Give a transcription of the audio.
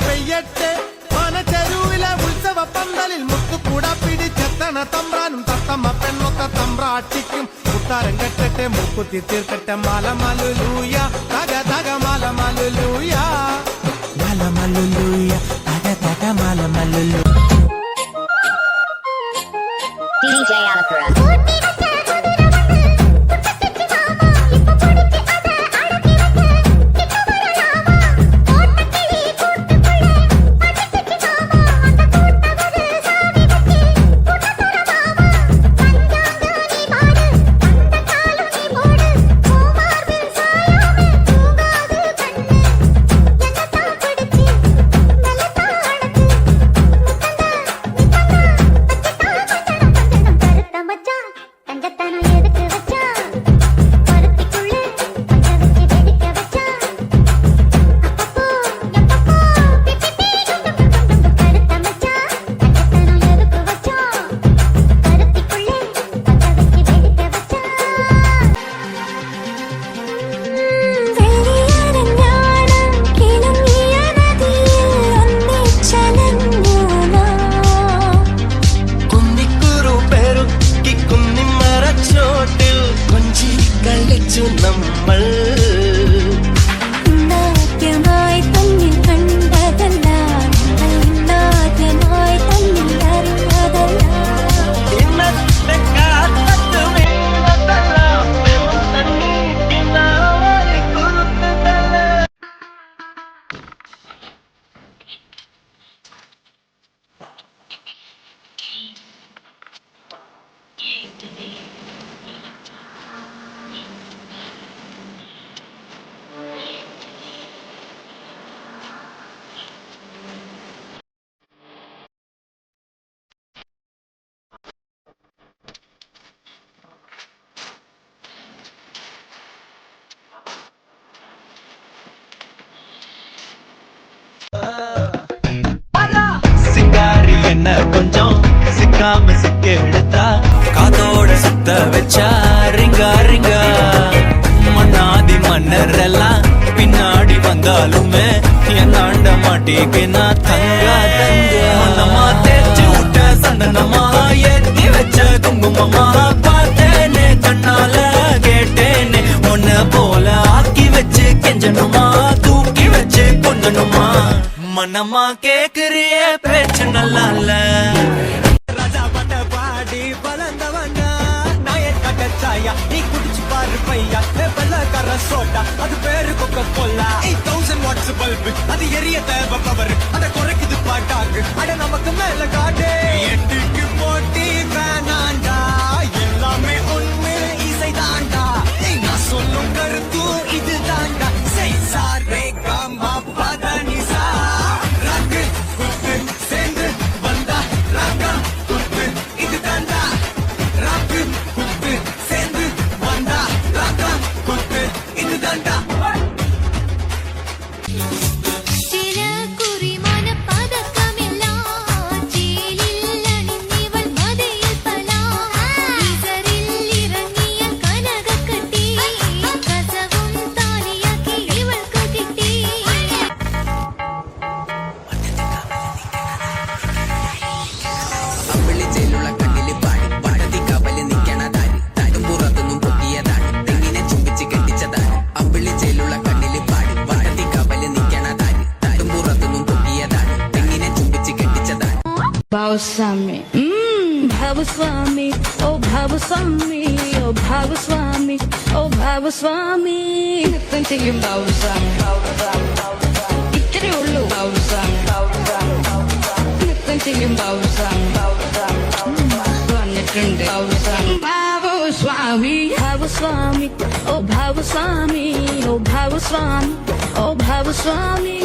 പെയ്യട്ടെ ചെരുവിലെ ഉത്സവ പന്തലിൽ മുത്തുകൂട പിടിച്ചെത്തണ തമ്പ്രാനും തത്തമ്മ പെണ്ണൊത്ത തമ്പ്രാട്ടിക്കും മുത്താരം കെട്ടട്ടെ മുക്കുത്തി തീർക്കട്ടെ മലമലുലൂയ തക തക മലമലുലൂയ മലമലുലൂയ തക തക മലമലുലൂ. DJ Alakura. சிங்காரி என்ன கொஞ்சம் சிக்காம சிக்க எடுத்தா காதோட சுத்த வச்சா ரிங்கா ரிங்கா மன்னாதி மன்னர் எல்லாம் பின்னாடி வந்தாலுமே என்னாண்ட மாட்டேக்கு நான் தங்கா தங்க மன்னமா தேய்ச்சி விட்ட சந்தனமா ஏத்தி வச்ச குங்குமமா பார்த்தேனே கண்ணால கேட்டேனே உன்ன போல ஆக்கி வச்சு கெஞ்சனுமா தூக்கி வச்சு கொஞ்சனுமா மனமா கேக்குறிய பேச்சு நல்லா இல்ல ராஜா பட்ட பாடி பலந்தவனா நாயர் கட்ட சாயா நீ குடிச்சு பாரு பையா வெள்ளக்கார சோட்டா அது பேரு கொக்க கொல்லா 8000 வாட்ஸ் பல்பு அது எரிய தேவை பவர் அத குறைக்குது பாட்டாக்கு அட நமக்கு மேல காட்டு எட்டுக்கு போட்டி வேணாண்டா எல்லாமே உண்மை இசை தாண்டா நான் சொல்லும் கருத்து இது தாண்டா செய் சாரே காமா பதனி Bhavaswami, Bhavaswami, oh Bhavaswami, oh Bhavaswami, oh Bhavaswami. Nittam cheyum Bhavaswami, ittare ullu Bhavaswami, nittam cheyum Bhavaswami, vannittunde Bhavaswami, Bhavaswami, Bhavaswami, oh Bhavaswami, oh Bhavaswami, oh Bhavaswami.